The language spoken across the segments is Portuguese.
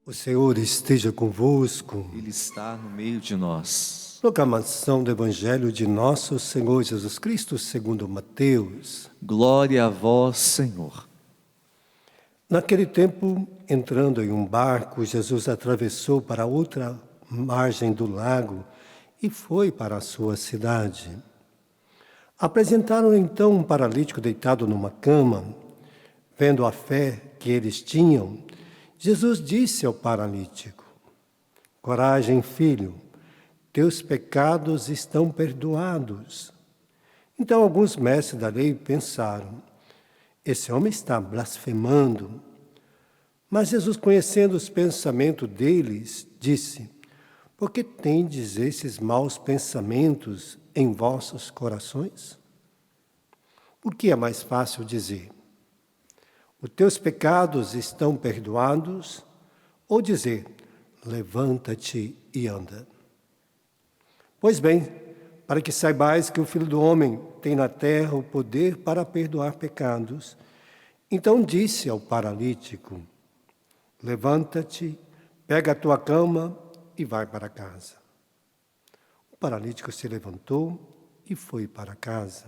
O Senhor esteja convosco. Ele está no meio de nós. Proclamação do Evangelho de nosso Senhor Jesus Cristo segundo Mateus. Glória a vós, Senhor. Naquele tempo, entrando em um barco, Jesus atravessou para outra margem do lago e foi para a sua cidade. Apresentaram então um paralítico deitado numa cama. Vendo a fé que eles tinham, Jesus disse ao paralítico: Coragem, filho, teus pecados estão perdoados. Então alguns mestres da lei pensaram: esse homem está blasfemando. Mas Jesus, conhecendo os pensamentos deles, disse: por que tendes esses maus pensamentos em vossos corações? O que é mais fácil dizer: os teus pecados estão perdoados, ou dizer: levanta-te e anda? Pois bem, para que saibais que o Filho do Homem tem na terra o poder para perdoar pecados, então disse ao paralítico: levanta-te, pega a tua cama e vai para casa. O paralítico se levantou e foi para casa.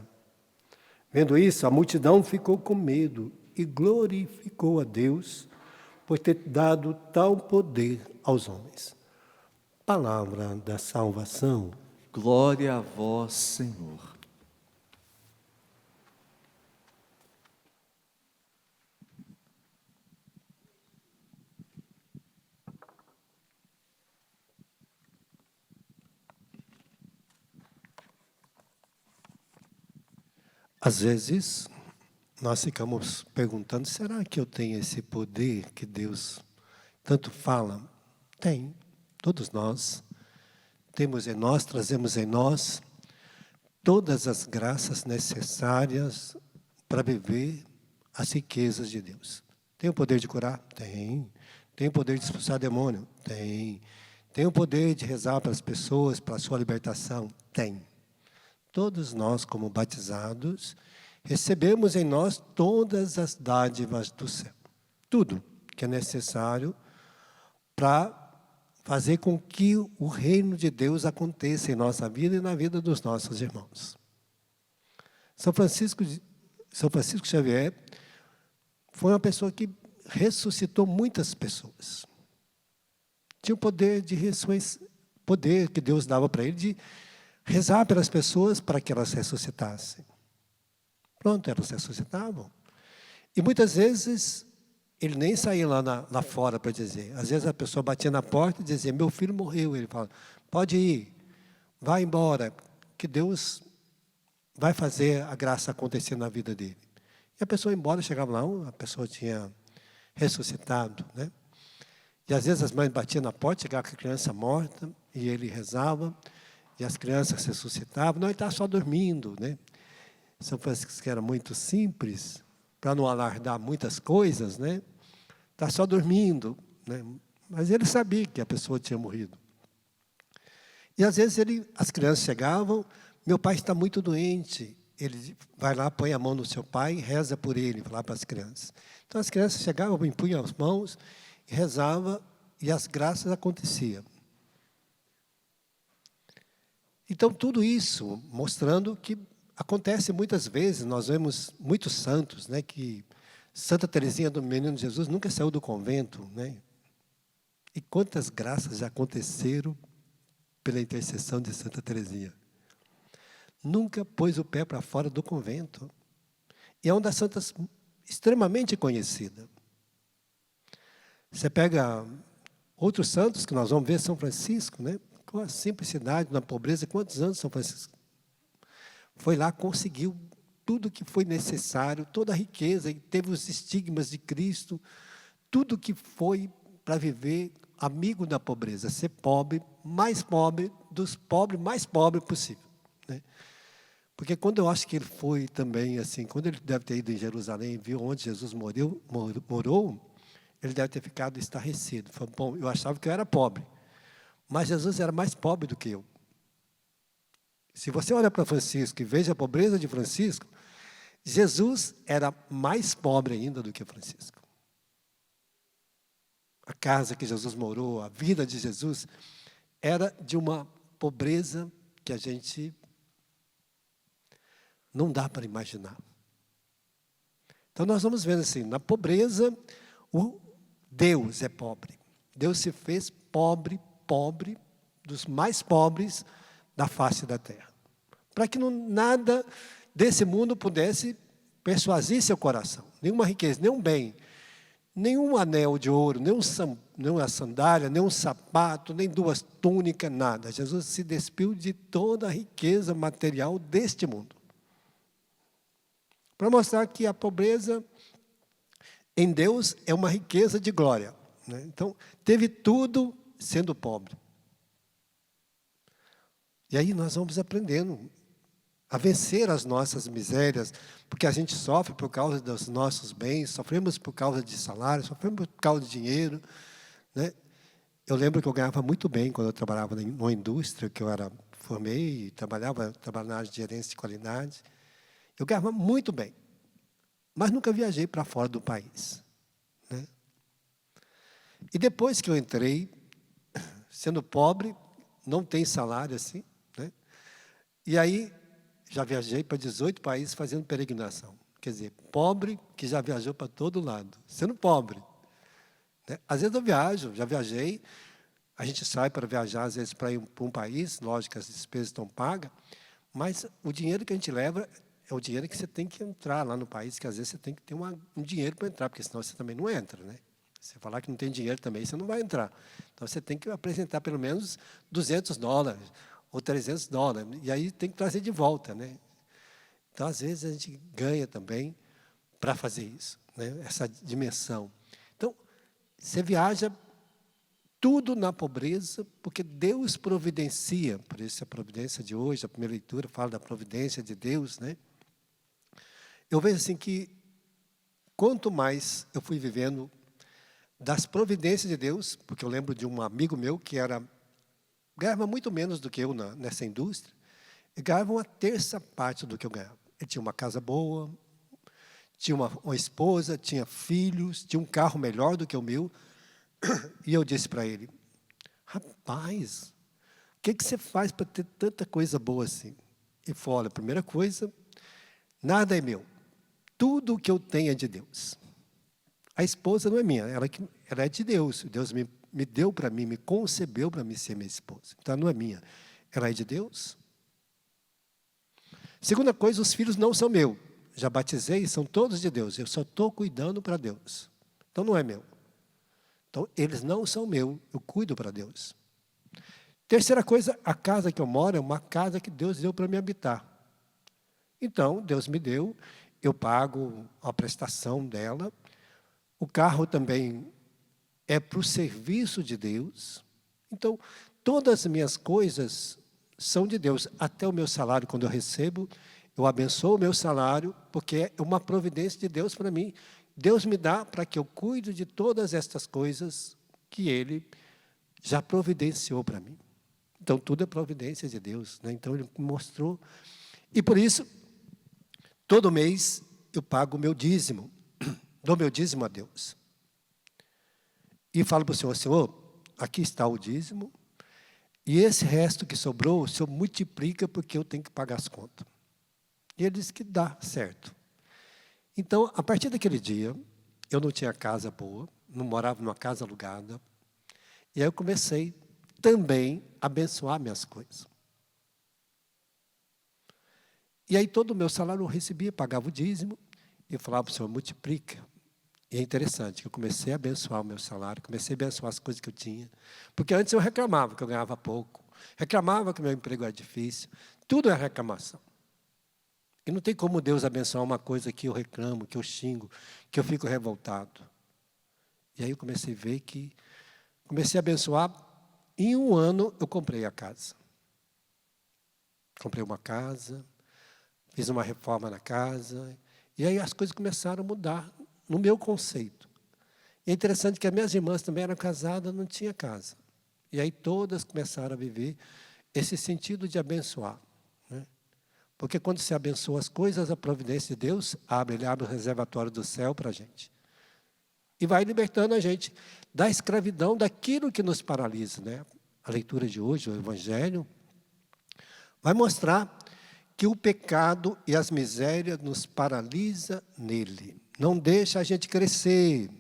Vendo isso, a multidão ficou com medo e glorificou a Deus por ter dado tal poder aos homens. Palavra da salvação. Glória a vós, Senhor. Às vezes, nós ficamos perguntando, será que eu tenho esse poder que Deus tanto fala? Tem, todos nós. Temos em nós, trazemos em nós todas as graças necessárias para viver as riquezas de Deus. Tem o poder de curar? Tem. Tem o poder de expulsar demônio? Tem. Tem o poder de rezar para as pessoas, para a sua libertação? Tem. Todos nós, como batizados, recebemos em nós todas as dádivas do céu. Tudo que é necessário para fazer com que o reino de Deus aconteça em nossa vida e na vida dos nossos irmãos. São Francisco Xavier foi uma pessoa que ressuscitou muitas pessoas. Tinha o poder de ressurreição, poder que Deus dava para ele de rezar pelas pessoas para que elas ressuscitassem. Pronto, elas ressuscitavam. E muitas vezes ele nem saía lá fora para dizer. Às vezes a pessoa batia na porta e dizia: meu filho morreu. Ele fala: pode ir, vai embora, que Deus vai fazer a graça acontecer na vida dele. E a pessoa ia embora, chegava lá, a pessoa tinha ressuscitado, né? E às vezes as mães batiam na porta, chegava com a criança morta, e ele rezava, e as crianças ressuscitavam. Não, ele estava só dormindo, né? São Francisco, que era muito simples, para não alardar muitas coisas, né? Está só dormindo, né? Mas ele sabia que a pessoa tinha morrido. E às vezes as crianças chegavam: meu pai está muito doente. Ele vai lá, põe a mão no seu pai e reza por ele, lá para as crianças. Então as crianças chegavam, impunham as mãos, rezava e as graças aconteciam. Então tudo isso mostrando que acontece muitas vezes. Nós vemos muitos santos, né, que Santa Teresinha do Menino Jesus nunca saiu do convento, né? E quantas graças já aconteceram pela intercessão de Santa Teresinha. Nunca pôs o pé para fora do convento. E é uma das santas extremamente conhecida. Você pega outros santos que nós vamos ver, São Francisco, né? Com a simplicidade, na pobreza. Quantos anos São Francisco foi lá, conseguiu tudo que foi necessário, toda a riqueza, e teve os estigmas de Cristo, tudo que foi para viver amigo da pobreza, ser pobre, mais pobre dos pobres, mais pobre possível, né? Porque quando eu acho que ele foi também assim, quando ele deve ter ido em Jerusalém, viu onde Jesus morou, ele deve ter ficado estarrecido. Falou: bom, eu achava que eu era pobre, mas Jesus era mais pobre do que eu. Se você olha para Francisco e veja a pobreza de Francisco, Jesus era mais pobre ainda do que Francisco. a casa que Jesus morou, a vida de Jesus, era de uma pobreza que a gente não dá para imaginar. Então nós vamos vendo assim, na pobreza, Deus é pobre. Deus se fez pobre, pobre, dos mais pobres da face da terra. Para que nada desse mundo pudesse persuadir seu coração. Nenhuma riqueza, nenhum bem, nenhum anel de ouro, nenhuma sandália, nenhum sapato, nem duas túnicas, nada. Jesus se despiu de toda a riqueza material deste mundo. Para mostrar que a pobreza em Deus é uma riqueza de glória. Né? Então, teve tudo sendo pobre. E aí nós vamos aprendendo a vencer as nossas misérias, porque a gente sofre por causa dos nossos bens, sofremos por causa de salário, sofremos por causa de dinheiro. Né? Eu lembro que eu ganhava muito bem quando eu trabalhava numa indústria, que eu formei e trabalhava na área de gerência de qualidade. Eu ganhava muito bem, mas nunca viajei para fora do país. Né? E depois que eu entrei, sendo pobre, não tem salário assim, né? E aí já viajei para 18 países fazendo peregrinação. Quer dizer, pobre que já viajou para todo lado, sendo pobre. Né? Às vezes eu viajo, já viajei, a gente sai para viajar, às vezes, para ir para um país, lógico que as despesas estão pagas, mas o dinheiro que a gente leva é o dinheiro que você tem que entrar lá no país, que às vezes você tem que ter um dinheiro para entrar, porque senão você também não entra, né? Se você falar que não tem dinheiro também, você não vai entrar. Então, você tem que apresentar pelo menos $200 ou $300, e aí tem que trazer de volta, né? Então, às vezes, a gente ganha também para fazer isso, né? Essa dimensão. Então, você viaja tudo na pobreza, porque Deus providencia, por isso a providência de hoje, a primeira leitura fala da providência de Deus, né? Eu vejo assim que, quanto mais eu fui vivendo das providências de Deus, porque eu lembro de um amigo meu que ganhava muito menos do que eu nessa indústria, e ganhava uma terça parte do que eu ganhava. Ele tinha uma casa boa, tinha uma esposa, tinha filhos, tinha um carro melhor do que o meu, e eu disse para ele, rapaz, o que você faz para ter tanta coisa boa assim? Ele falou, olha, a primeira coisa, nada é meu. Tudo o que eu tenho é de Deus. A esposa não é minha, ela é de Deus. Deus me deu para mim, me concebeu para mim ser minha esposa. Então, ela não é minha, ela é de Deus. Segunda coisa, os filhos não são meus. Já batizei, são todos de Deus. Eu só estou cuidando para Deus. Então, não é meu. Então, eles não são meus, eu cuido para Deus. Terceira coisa, a casa que eu moro é uma casa que Deus deu para me habitar. Então, Deus me deu, eu pago a prestação dela. O carro também é para o serviço de Deus. Então, todas as minhas coisas são de Deus. Até o meu salário, quando eu recebo, eu abençoo o meu salário, porque é uma providência de Deus para mim. Deus me dá para que eu cuide de todas estas coisas que Ele já providenciou para mim. Então, tudo é providência de Deus. Né? Então, Ele me mostrou. E por isso, todo mês eu pago o meu dízimo. Dou meu dízimo a Deus. E falo para o Senhor, Senhor, aqui está o dízimo, e esse resto que sobrou, o Senhor multiplica porque eu tenho que pagar as contas. E Ele disse que dá certo. Então, a partir daquele dia, eu não tinha casa boa, não morava numa casa alugada, e aí eu comecei também a abençoar minhas coisas. E aí todo o meu salário eu recebia, pagava o dízimo, e eu falava para o Senhor, multiplica. E é interessante que eu comecei a abençoar o meu salário, comecei a abençoar as coisas que eu tinha. Porque antes eu reclamava que eu ganhava pouco, reclamava que meu emprego era difícil, tudo é reclamação. E não tem como Deus abençoar uma coisa que eu reclamo, que eu xingo, que eu fico revoltado. E aí eu comecei a ver que, comecei a abençoar, em um ano eu comprei a casa. Comprei uma casa, fiz uma reforma na casa, e aí as coisas começaram a mudar no meu conceito. E é interessante que as minhas irmãs também eram casadas, não tinham casa. E aí todas começaram a viver esse sentido de abençoar. Né? Porque quando se abençoa as coisas, a providência de Deus abre, Ele abre o reservatório do céu para a gente. E vai libertando a gente. da escravidão, daquilo que nos paralisa, né? A leitura de hoje, o Evangelho, vai mostrar que o pecado e as misérias nos paralisa nele. Não deixa a gente crescer,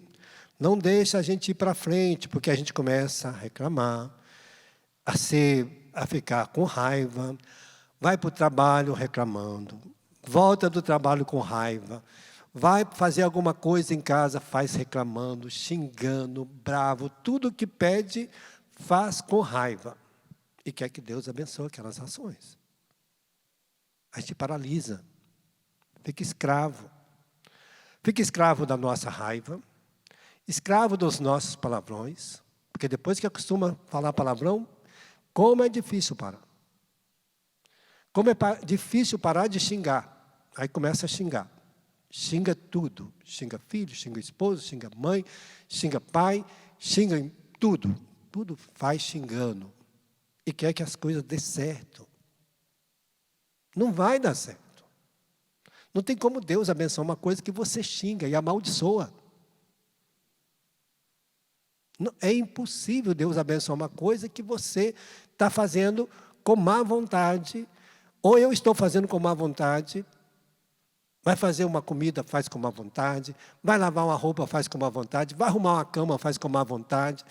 não deixa a gente ir para frente, porque a gente começa a reclamar, a ficar com raiva, vai para o trabalho reclamando, volta do trabalho com raiva, vai fazer alguma coisa em casa, faz reclamando, xingando, bravo, tudo que pede, faz com raiva. E quer que Deus abençoe aquelas ações. A gente paralisa, fica escravo. Fica escravo da nossa raiva, escravo dos nossos palavrões, porque depois que acostuma falar palavrão, como é difícil parar. Como é difícil parar de xingar. Aí começa a xingar. Xinga tudo. Xinga filho, xinga esposo, xinga mãe, xinga pai, xinga em tudo. Tudo faz xingando. E quer que as coisas dê certo. Não vai dar certo. Não tem como Deus abençoar uma coisa que você xinga e amaldiçoa. Não, é impossível Deus abençoar uma coisa que você está fazendo com má vontade, ou eu estou fazendo com má vontade. Vai fazer uma comida, faz com má vontade. Vai lavar uma roupa, faz com má vontade. Vai arrumar uma cama, faz com má vontade.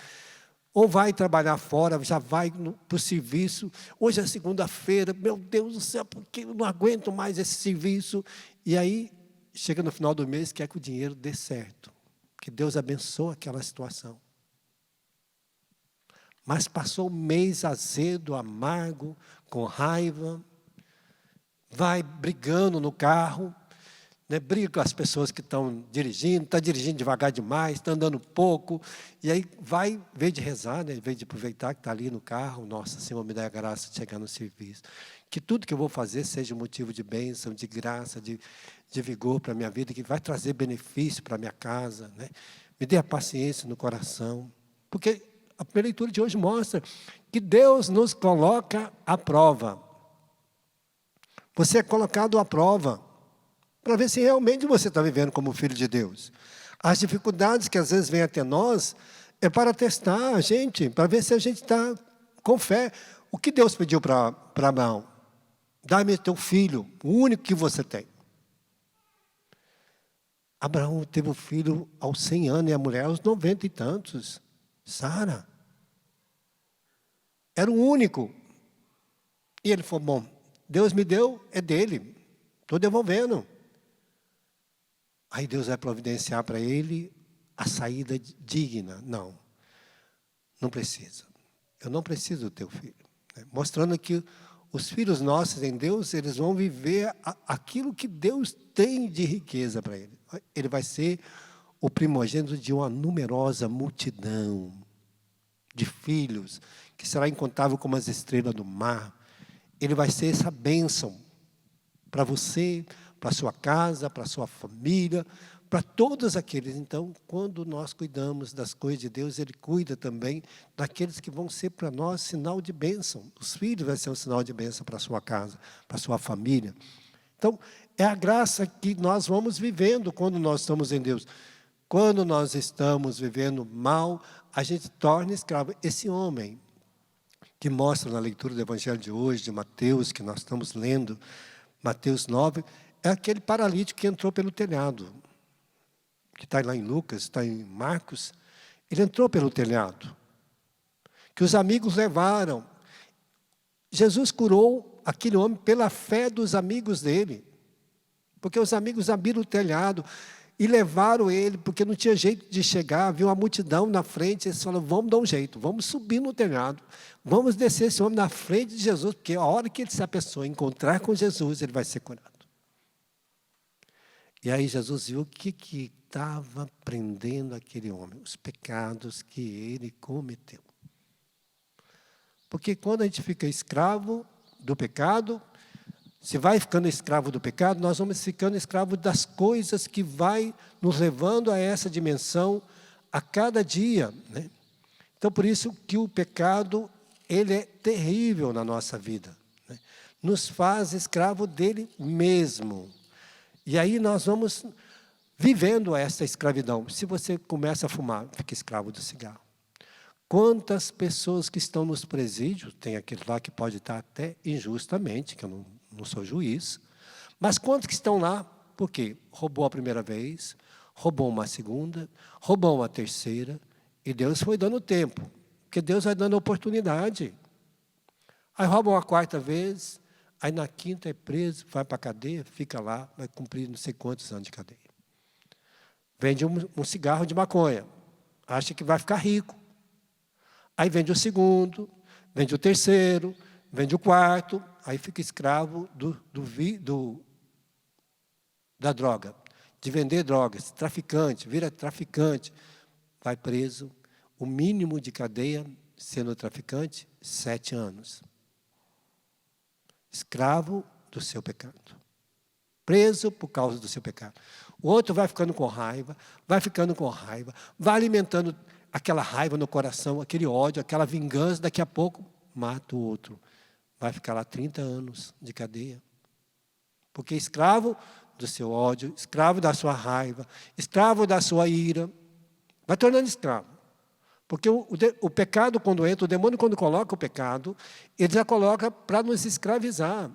Ou vai trabalhar fora, já vai para o serviço. Hoje é segunda-feira, meu Deus do céu, porque eu não aguento mais esse serviço. E aí, chega no final do mês, quer que o dinheiro dê certo. Que Deus abençoe aquela situação. Mas passou o mês azedo, amargo, com raiva. Vai brigando no carro. Né, briga com as pessoas que estão dirigindo, está dirigindo devagar demais, está andando pouco, e aí vai, em vez de rezar, né, em vez de aproveitar que está ali no carro, nossa, Senhor, me dá a graça de chegar no serviço. Que tudo que eu vou fazer seja motivo de bênção, de graça, de vigor para a minha vida, que vai trazer benefício para a minha casa. Né? Me dê a paciência no coração. Porque a primeira leitura de hoje mostra que Deus nos coloca à prova. Você é colocado à prova. Para ver se realmente você está vivendo como filho de Deus. As dificuldades que às vezes vêm até nós é para testar a gente, para ver se a gente está com fé. O que Deus pediu para Abraão? Dá-me teu filho, o único que você tem. Abraão teve um filho aos 100 anos e a mulher aos 90 e tantos. Sara. Era o único. E ele falou, bom, Deus me deu, é dele. Estou devolvendo. Aí Deus vai providenciar para ele a saída digna. Não, não precisa. Eu não preciso do teu filho. Mostrando que os filhos nossos em Deus, eles vão viver aquilo que Deus tem de riqueza para ele. Ele vai ser o primogênito de uma numerosa multidão de filhos, que será incontável como as estrelas do mar. Ele vai ser essa bênção para você, para a sua casa, para a sua família, para todos aqueles. Então, quando nós cuidamos das coisas de Deus, Ele cuida também daqueles que vão ser para nós sinal de bênção. Os filhos vão ser um sinal de bênção para a sua casa, para a sua família. Então, é a graça que nós vamos vivendo quando nós estamos em Deus. Quando nós estamos vivendo mal, a gente torna escravo. Esse homem que mostra na leitura do Evangelho de hoje, de Mateus, que nós estamos lendo, Mateus 9, é aquele paralítico que entrou pelo telhado, que está lá em Lucas, está em Marcos. Ele entrou pelo telhado, que os amigos levaram. Jesus curou aquele homem pela fé dos amigos dele, porque os amigos abriram o telhado e levaram ele, porque não tinha jeito de chegar, havia uma multidão na frente, eles falaram, vamos dar um jeito, vamos subir no telhado, vamos descer esse homem na frente de Jesus, porque a hora que essa pessoa encontrar com Jesus, ele vai ser curado. E aí Jesus viu o que estava prendendo aquele homem, os pecados que ele cometeu. Porque quando a gente fica escravo do pecado, se vai ficando escravo do pecado, nós vamos ficando escravo das coisas que vai nos levando a essa dimensão a cada dia. Né? Então, por isso que o pecado, ele é terrível na nossa vida. Né? Nos faz escravo dele mesmo. E aí nós vamos vivendo essa escravidão. Se você começa a fumar, fica escravo do cigarro. Quantas pessoas que estão nos presídios, tem aquele lá que pode estar até injustamente, que eu não sou juiz, mas quantos que estão lá? Por quê? Roubou a primeira vez, roubou uma segunda, roubou uma terceira, e Deus foi dando tempo, porque Deus vai dando oportunidade. Aí rouba uma quarta vez, aí na quinta é preso, vai para a cadeia, fica lá, vai cumprir não sei quantos anos de cadeia. Vende um cigarro de maconha, acha que vai ficar rico. Aí vende o segundo, vende o terceiro, vende o quarto, aí fica escravo da droga, de vender drogas, traficante, vira traficante, vai preso. O mínimo de cadeia, sendo traficante, 7 anos. Escravo do seu pecado. Preso por causa do seu pecado. O outro vai ficando com raiva, vai alimentando aquela raiva no coração, aquele ódio, aquela vingança, daqui a pouco mata o outro. Vai ficar lá 30 anos de cadeia. Porque escravo do seu ódio, escravo da sua raiva, escravo da sua ira, vai tornando escravo. Porque o pecado, quando entra, o demônio, quando coloca o pecado, ele já coloca para nos escravizar.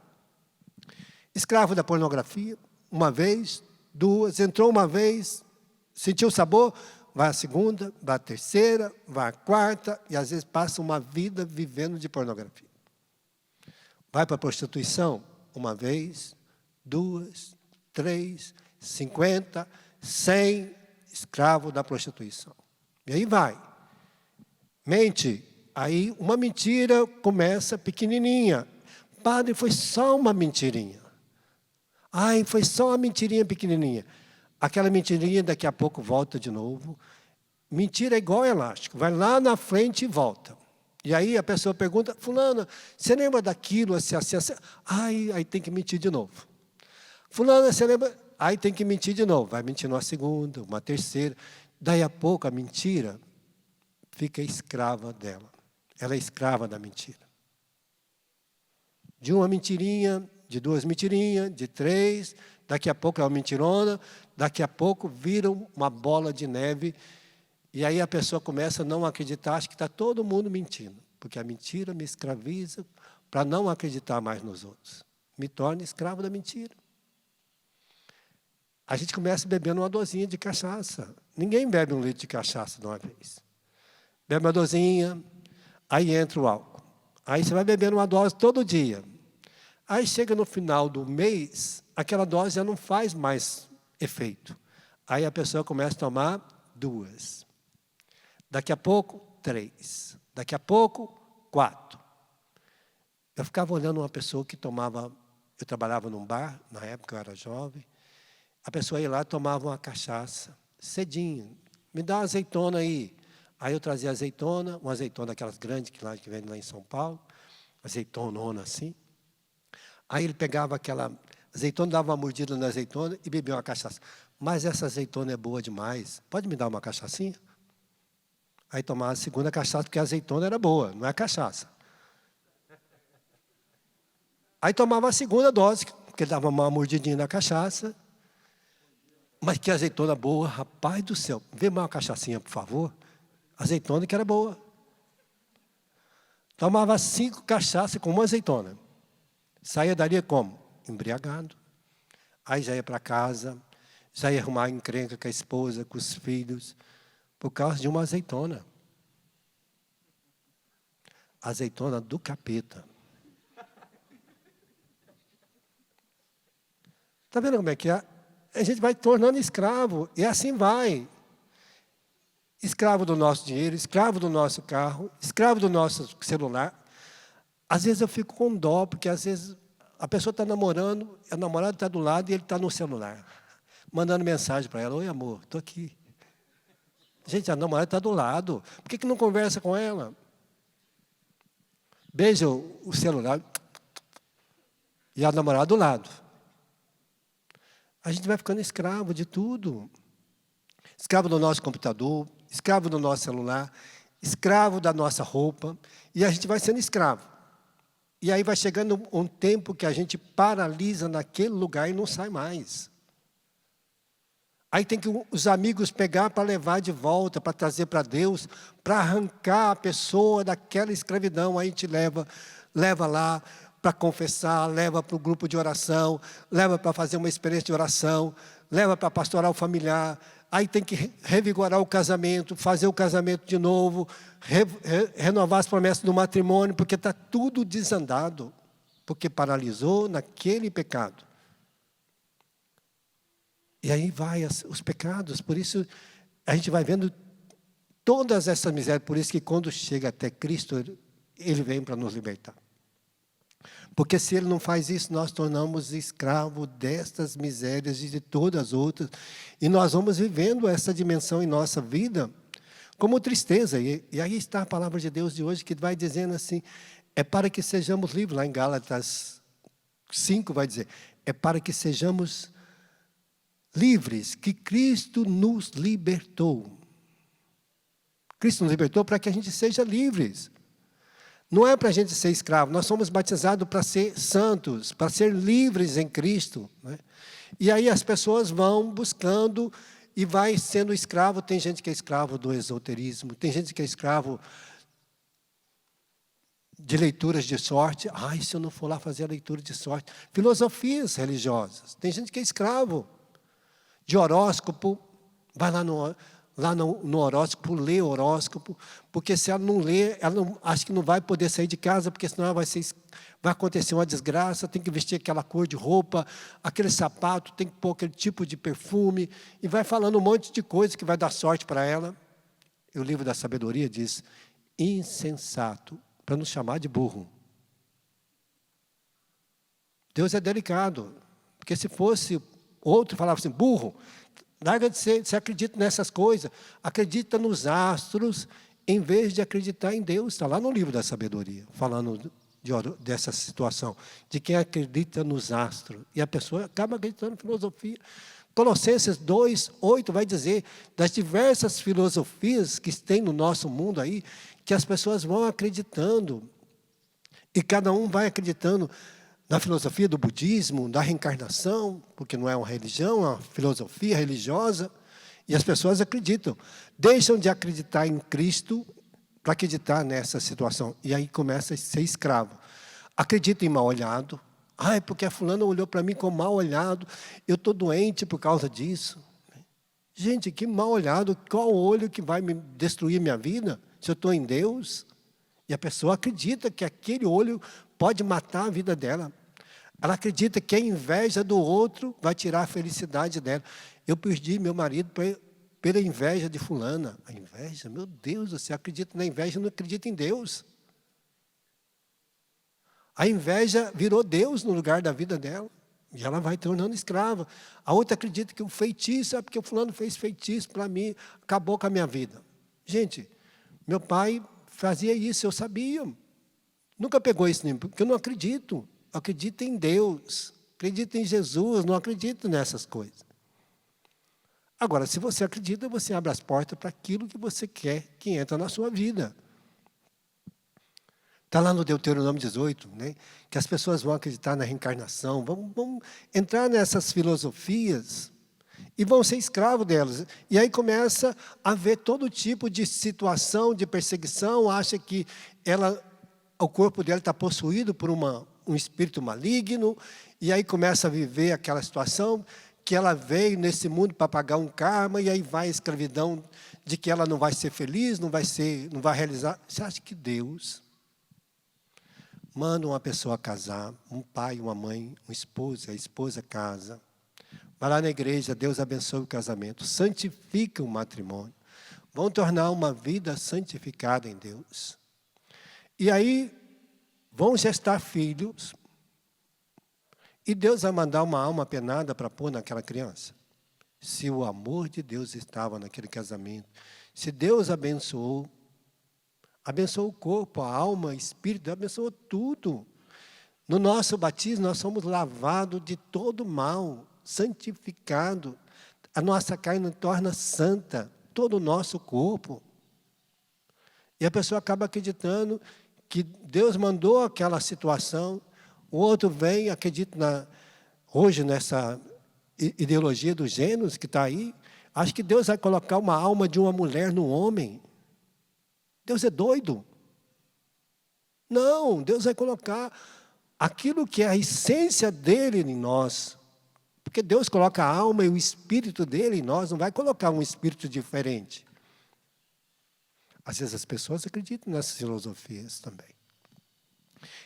Escravo da pornografia, uma vez, duas, entrou uma vez, sentiu o sabor, vai à segunda, vai à terceira, vai à quarta, e às vezes passa uma vida vivendo de pornografia. Vai para a prostituição, uma vez, duas, 3, 50, 100, escravo da prostituição. E aí vai. Mente. Aí uma mentira começa pequenininha. Padre, foi só uma mentirinha. Ai, foi só uma mentirinha pequenininha. Aquela mentirinha daqui a pouco volta de novo. Mentira é igual elástico. Vai lá na frente e volta. E aí a pessoa pergunta, fulana, você lembra daquilo, assim, assim, assim? Ai, aí tem que mentir de novo. Fulana, você lembra? Aí tem que mentir de novo. Vai mentir numa segunda, uma terceira. Daí a pouco a mentira fica escrava dela. Ela é escrava da mentira. De uma mentirinha, de 2 mentirinhas, de 3, daqui a pouco é uma mentirona, daqui a pouco vira uma bola de neve, e aí a pessoa começa a não acreditar, acha que está todo mundo mentindo, porque a mentira me escraviza para não acreditar mais nos outros. Me torna escravo da mentira. A gente começa bebendo uma dosinha de cachaça. Ninguém bebe 1 litro de cachaça de uma vez. Bebe uma dosinha, aí entra o álcool. Aí você vai bebendo uma dose todo dia. Aí chega no final do mês, aquela dose já não faz mais efeito. Aí a pessoa começa a tomar 2. Daqui a pouco, 3. Daqui a pouco, 4. Eu ficava olhando uma pessoa que tomava... Eu trabalhava num bar, na época eu era jovem. A pessoa ia lá e tomava uma cachaça, cedinho. Me dá uma azeitona aí. Aí eu trazia azeitona, uma azeitona daquelas grandes que vende lá em São Paulo, azeitonona assim. Aí ele pegava aquela azeitona, dava uma mordida na azeitona e bebia uma cachaça. Mas essa azeitona é boa demais, pode me dar uma cachaçinha? Aí tomava a segunda cachaça, porque a azeitona era boa, não é cachaça. Aí tomava a segunda dose, porque ele dava uma mordidinha na cachaça. Mas que azeitona boa, rapaz do céu. Vê mais uma cachaçinha, por favor. Azeitona que era boa. Tomava 5 cachaças com uma azeitona. Saía dali como? Embriagado. Aí já ia para casa, já ia arrumar encrenca com a esposa, com os filhos, por causa de uma azeitona. Azeitona do capeta. Está vendo como é que é? A gente vai tornando escravo, e assim vai. Escravo do nosso dinheiro, escravo do nosso carro, escravo do nosso celular. Às vezes eu fico com dó, porque às vezes a pessoa está namorando, a namorada está do lado e ele está no celular, mandando mensagem para ela, oi amor, estou aqui. Gente, a namorada está do lado, por que não conversa com ela? Beija o celular e a namorada do lado. A gente vai ficando escravo de tudo. Escravo do nosso computador, escravo do nosso celular, escravo da nossa roupa, e a gente vai sendo escravo. E aí vai chegando um tempo que a gente paralisa naquele lugar e não sai mais. Aí tem que os amigos pegar para levar de volta, para trazer para Deus, para arrancar a pessoa daquela escravidão. Aí a gente leva lá para confessar, leva para o grupo de oração, leva para fazer uma experiência de oração, leva para pastoral familiar. Aí tem que revigorar o casamento, fazer o casamento de novo, renovar as promessas do matrimônio, porque está tudo desandado, porque paralisou naquele pecado. E aí vai os pecados, por isso a gente vai vendo todas essas misérias, por isso que quando chega até Cristo, Ele vem para nos libertar. Porque se Ele não faz isso, nós tornamos escravos destas misérias e de todas as outras, e nós vamos vivendo essa dimensão em nossa vida como tristeza. E aí está a palavra de Deus de hoje, que vai dizendo assim, é para que sejamos livres, lá em Gálatas 5 vai dizer, é para que sejamos livres, que Cristo nos libertou. Cristo nos libertou para que a gente seja livres. Não é para a gente ser escravo, nós somos batizados para ser santos, para ser livres em Cristo, né? E aí as pessoas vão buscando e vai sendo escravo. Tem gente que é escravo do esoterismo, tem gente que é escravo de leituras de sorte. Ai, se eu não for lá fazer a leitura de sorte. Filosofias religiosas. Tem gente que é escravo de horóscopo, vai lá no horóscopo, lê o horóscopo, porque se ela não lê, acho que não vai poder sair de casa, porque senão ela vai acontecer uma desgraça, tem que vestir aquela cor de roupa, aquele sapato, tem que pôr aquele tipo de perfume, e vai falando um monte de coisa que vai dar sorte para ela. E o livro da sabedoria diz, insensato, para nos chamar de burro. Deus é delicado, porque se fosse outro, falava assim, burro, larga de ser, você acredita nessas coisas, acredita nos astros, em vez de acreditar em Deus. Está lá no livro da sabedoria, falando dessa situação, de quem acredita nos astros. E a pessoa acaba acreditando em filosofia. Colossenses 2:8 vai dizer, das diversas filosofias que tem no nosso mundo aí, que as pessoas vão acreditando, e cada um vai acreditando na filosofia do budismo, da reencarnação, porque não é uma religião, é uma filosofia religiosa, e as pessoas acreditam. Deixam de acreditar em Cristo para acreditar nessa situação, e aí começa a ser escravo. Acredita em mal olhado. Ai, porque a fulana olhou para mim com mal olhado, eu estou doente por causa disso. Gente, que mal olhado, qual olho que vai me destruir minha vida, se eu estou em Deus? E a pessoa acredita que aquele olho pode matar a vida dela. Ela acredita que a inveja do outro vai tirar a felicidade dela. Eu perdi meu marido pela inveja de fulana. A inveja, meu Deus, você acredita na inveja, não acredita em Deus. A inveja virou Deus no lugar da vida dela. E ela vai tornando escrava. A outra acredita que o feitiço é porque o fulano fez feitiço para mim, acabou com a minha vida. Gente, meu pai fazia isso, eu sabia. Nunca pegou isso em mim, porque eu não acredito. Eu acredito em Deus, acredito em Jesus, não acredito nessas coisas. Agora, se você acredita, você abre as portas para aquilo que você quer que entra na sua vida. Está lá no Deuteronômio 18, né, que as pessoas vão acreditar na reencarnação, vão entrar nessas filosofias e vão ser escravos delas. E aí começa a ver todo tipo de situação, de perseguição, acha que o corpo dela está possuído por um espírito maligno, e aí começa a viver aquela situação que ela veio nesse mundo para pagar um karma, e aí vai a escravidão de que ela não vai ser feliz, não vai realizar. Você acha que Deus manda uma pessoa casar, um pai, uma mãe, uma esposa, a esposa casa, vai lá na igreja, Deus abençoe o casamento, santifica o matrimônio, vão tornar uma vida santificada em Deus. E aí vão gestar filhos, e Deus vai mandar uma alma penada para pôr naquela criança. Se o amor de Deus estava naquele casamento, se Deus abençoou o corpo, a alma, o espírito, abençoou tudo. No nosso batismo, nós somos lavados de todo mal, santificados. A nossa carne torna santa, todo o nosso corpo. E a pessoa acaba acreditando que Deus mandou aquela situação. O outro vem, acredita hoje nessa ideologia dos gêneros que está aí, Acha que Deus vai colocar uma alma de uma mulher no homem? Deus é doido? Não, Deus vai colocar aquilo que é a essência dele em nós. Porque Deus coloca a alma e o espírito dele em nós, não vai colocar um espírito diferente. Às vezes as pessoas acreditam nessas filosofias também.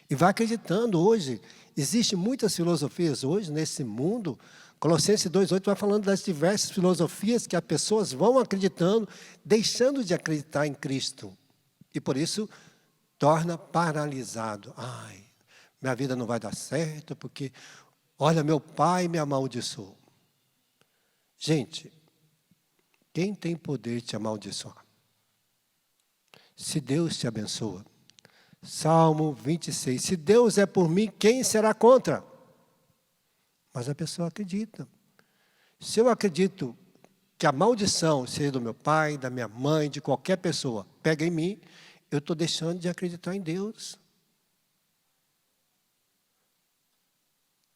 E vai acreditando hoje. Existem muitas filosofias hoje nesse mundo. Colossenses 2,8 vai falando das diversas filosofias que as pessoas vão acreditando, deixando de acreditar em Cristo. E por isso torna paralisado. Ai, minha vida não vai dar certo, porque, olha, meu pai me amaldiçoou. Gente, quem tem poder de te amaldiçoar? Se Deus te abençoa. Salmo 26. Se Deus é por mim, quem será contra? Mas a pessoa acredita. Se eu acredito que a maldição seja do meu pai, da minha mãe, de qualquer pessoa, pega em mim, eu estou deixando de acreditar em Deus.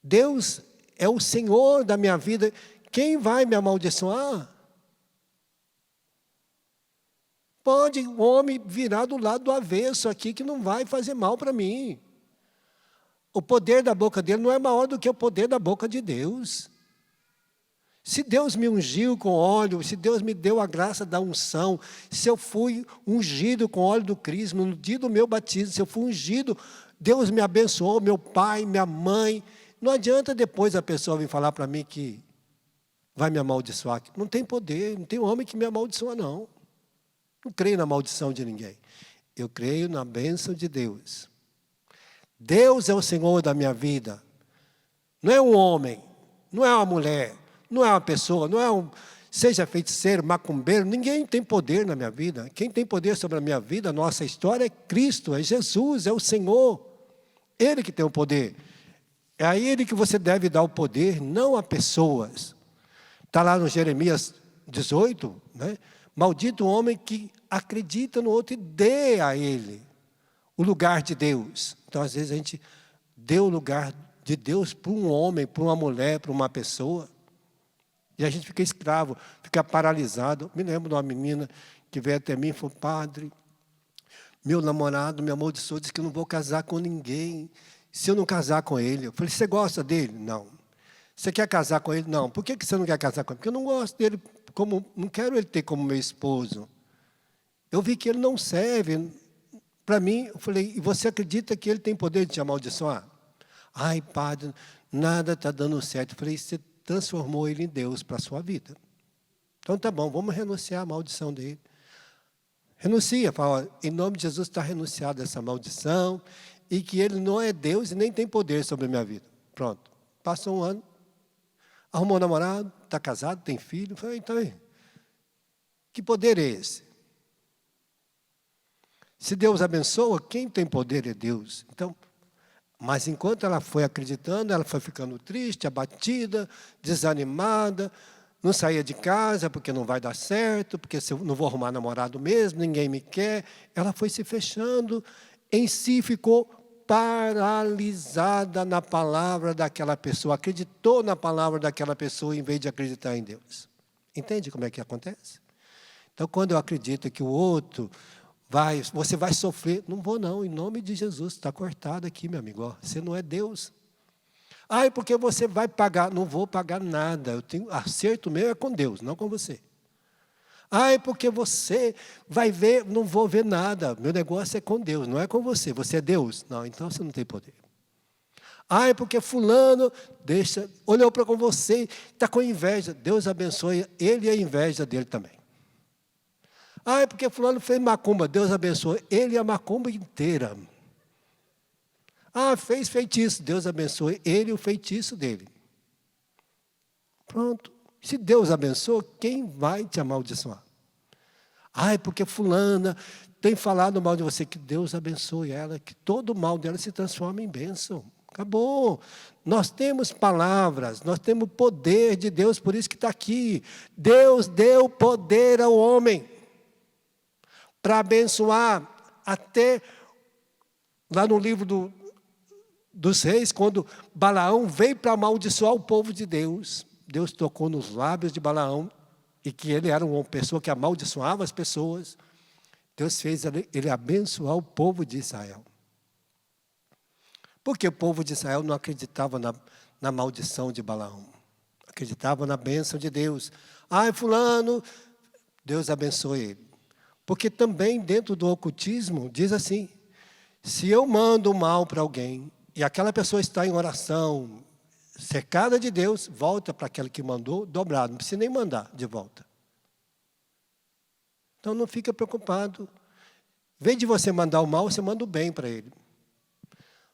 Deus é o Senhor da minha vida. Quem vai me amaldiçoar? Pode um homem virar do lado do avesso aqui que não vai fazer mal para mim. O poder da boca dele não é maior do que o poder da boca de Deus. Se Deus me ungiu com óleo, se Deus me deu a graça da unção, se eu fui ungido com óleo do crisma, no dia do meu batismo, se eu fui ungido, Deus me abençoou, meu pai, minha mãe. Não adianta depois a pessoa vir falar para mim que vai me amaldiçoar. Não tem poder, não tem homem que me amaldiçoa, não. Não creio na maldição de ninguém. Eu creio na bênção de Deus. Deus é o Senhor da minha vida. Não é um homem, não é uma mulher, não é uma pessoa, não é seja feiticeiro, macumbeiro, ninguém tem poder na minha vida. Quem tem poder sobre a minha vida, a nossa história é Cristo, é Jesus, é o Senhor. Ele que tem o poder. É a Ele que você deve dar o poder, não a pessoas. Está lá no Jeremias 18, né? Maldito o homem que acredita no outro e dê a ele o lugar de Deus. Então, às vezes, a gente deu o lugar de Deus para um homem, para uma mulher, para uma pessoa. E a gente fica escravo, fica paralisado. Me lembro de uma menina que veio até mim e falou: padre, meu namorado me amaldiçoou, disse que eu não vou casar com ninguém se eu não casar com ele. Eu falei: você gosta dele? Não. Você quer casar com ele? Não. Por que você não quer casar com ele? Porque eu não gosto dele, não quero ele ter como meu esposo. Eu vi que ele não serve. Para mim, eu falei: e você acredita que ele tem poder de te amaldiçoar? Ai, padre, nada está dando certo. Eu falei: você transformou ele em Deus para a sua vida. Então tá bom, vamos renunciar à maldição dele. Renuncia, fala: em nome de Jesus está renunciada essa maldição, e que ele não é Deus e nem tem poder sobre a minha vida. Pronto. Passou um ano, arrumou um namorado, está casado, tem filho. Falei: então, que poder é esse? Se Deus abençoa, quem tem poder é Deus. Então, mas enquanto ela foi acreditando, ela foi ficando triste, abatida, desanimada, não saía de casa porque não vai dar certo, porque eu não vou arrumar namorado mesmo, ninguém me quer. Ela foi se fechando, em si ficou paralisada na palavra daquela pessoa, acreditou na palavra daquela pessoa em vez de acreditar em Deus. Entende como é que acontece? Então, quando eu acredito que o outro você vai sofrer, não vou não, em nome de Jesus, está cortado aqui, meu amigo, ó, você não é Deus. Ai, porque você vai pagar, não vou pagar nada, eu tenho acerto meu é com Deus, não com você. Ai, porque você vai ver, não vou ver nada, meu negócio é com Deus, não é com você, você é Deus. Não, então você não tem poder. Ai, porque fulano, olhou para com você, está com inveja, Deus abençoe ele e a inveja dele também. Ah, é porque fulano fez macumba, Deus abençoe ele e a macumba inteira. Ah, fez feitiço, Deus abençoe ele e o feitiço dele. Pronto. Se Deus abençoa, quem vai te amaldiçoar? Ah, é porque fulana tem falado mal de você, que Deus abençoe ela, que todo o mal dela se transforme em bênção. Acabou. Nós temos palavras, nós temos poder de Deus, por isso que está aqui. Deus deu poder ao homem para abençoar, até lá no livro dos reis, quando Balaão veio para amaldiçoar o povo de Deus, Deus tocou nos lábios de Balaão e que ele era uma pessoa que amaldiçoava as pessoas, Deus fez ele abençoar o povo de Israel. Porque o povo de Israel não acreditava na maldição de Balaão. Acreditava na bênção de Deus. Ai, fulano, Deus abençoe ele. Porque também dentro do ocultismo diz assim, se eu mando mal para alguém, e aquela pessoa está em oração, cercada de Deus, volta para aquele que mandou dobrado, não precisa nem mandar de volta. Então não fica preocupado. Em vez de você mandar o mal, você manda o bem para ele.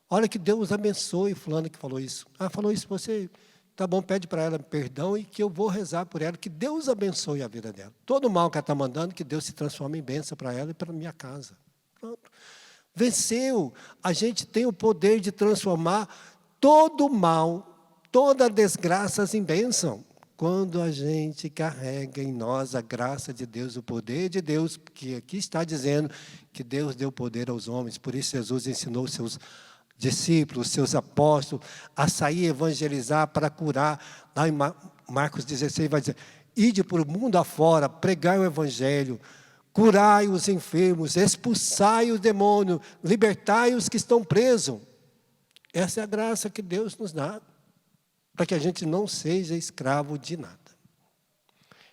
Olha que Deus abençoe fulano que falou isso. Ah, falou isso você, tá bom, pede para ela perdão e que eu vou rezar por ela, que Deus abençoe a vida dela. Todo mal que ela está mandando, que Deus se transforme em bênção para ela e para a minha casa. Pronto. Venceu. A gente tem o poder de transformar todo mal, toda desgraça em bênção. Quando a gente carrega em nós a graça de Deus, o poder de Deus, que aqui está dizendo que Deus deu poder aos homens. Por isso Jesus ensinou os seus discípulos, seus apóstolos, a sair evangelizar para curar. Lá em Marcos 16 vai dizer, ide por o mundo afora, pregai o evangelho, curai os enfermos, expulsai os demônios, libertai os que estão presos. Essa é a graça que Deus nos dá, para que a gente não seja escravo de nada.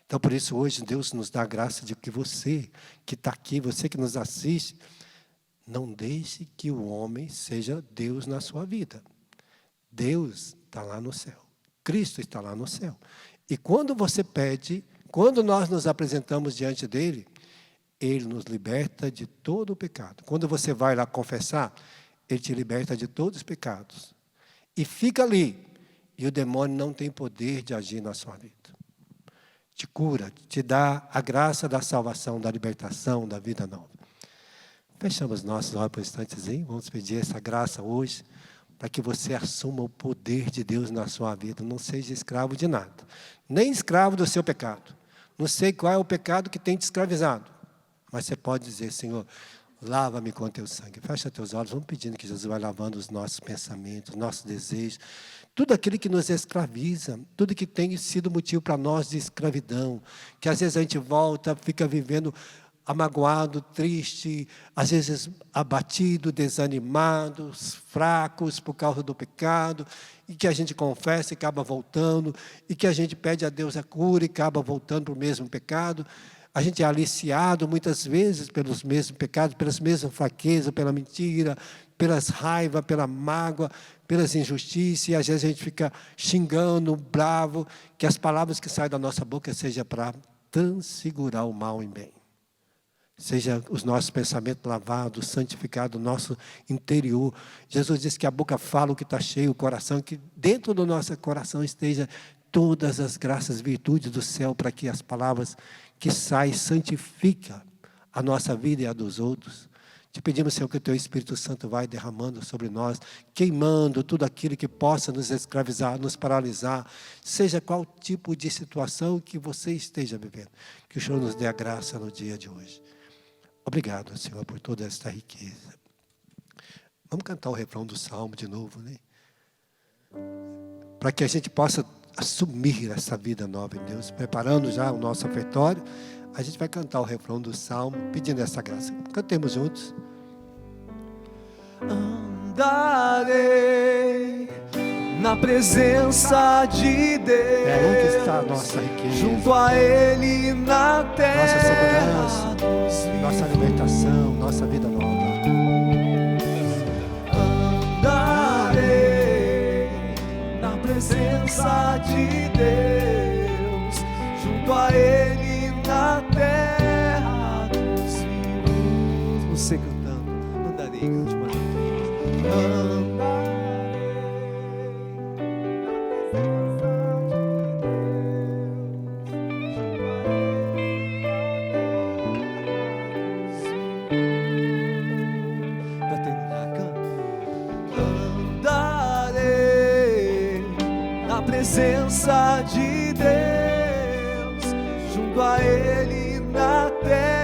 Então, por isso, hoje, Deus nos dá a graça de que você, que está aqui, você que nos assiste, não deixe que o homem seja Deus na sua vida. Deus está lá no céu. Cristo está lá no céu. E quando você pede, quando nós nos apresentamos diante dele, ele nos liberta de todo o pecado. Quando você vai lá confessar, ele te liberta de todos os pecados. E fica ali. E o demônio não tem poder de agir na sua vida. Te cura, te dá a graça da salvação, da libertação, da vida nova. Fechamos nossos olhos por um instantezinho. Vamos pedir essa graça hoje, para que você assuma o poder de Deus na sua vida. Não seja escravo de nada. Nem escravo do seu pecado. Não sei qual é o pecado que tem te escravizado. Mas você pode dizer, Senhor, lava-me com teu sangue. Fecha teus olhos. Vamos pedindo que Jesus vai lavando os nossos pensamentos, nossos desejos. Tudo aquilo que nos escraviza, tudo que tem sido motivo para nós de escravidão. Que às vezes a gente volta, fica vivendo amagoado, triste, às vezes abatido, desanimado, fracos por causa do pecado, e que a gente confessa e acaba voltando, e que a gente pede a Deus a cura e acaba voltando para o mesmo pecado. A gente é aliciado muitas vezes pelos mesmos pecados, pelas mesmas fraquezas, pela mentira, pelas raivas, pela mágoa, pelas injustiças, e às vezes a gente fica xingando, bravo, que as palavras que saem da nossa boca sejam para transfigurar o mal em bem. Seja os nossos pensamentos lavados, santificados, o nosso interior. Jesus disse que a boca fala o que está cheio, o coração, que dentro do nosso coração esteja todas as graças, virtudes do céu, para que as palavras que saem santificam a nossa vida e a dos outros. Te pedimos, Senhor, que o Teu Espírito Santo vai derramando sobre nós, queimando tudo aquilo que possa nos escravizar, nos paralisar, seja qual tipo de situação que você esteja vivendo. Que o Senhor nos dê a graça no dia de hoje. Obrigado, Senhor, por toda esta riqueza. Vamos cantar o refrão do Salmo de novo, né? Para que a gente possa assumir essa vida nova em Deus. Preparando já o nosso ofertório, a gente vai cantar o refrão do Salmo, pedindo essa graça. Cantemos juntos. Andarei na presença de Deus. É onde está a nossa riqueza. Junto a Ele na terra. Nossa segurança, nossa libertação, nossa vida nova. Andarei na presença de Deus, junto a Ele na terra dos vivos. Você cantando, andarei, cante mais. Presença de Deus, junto a Ele na terra.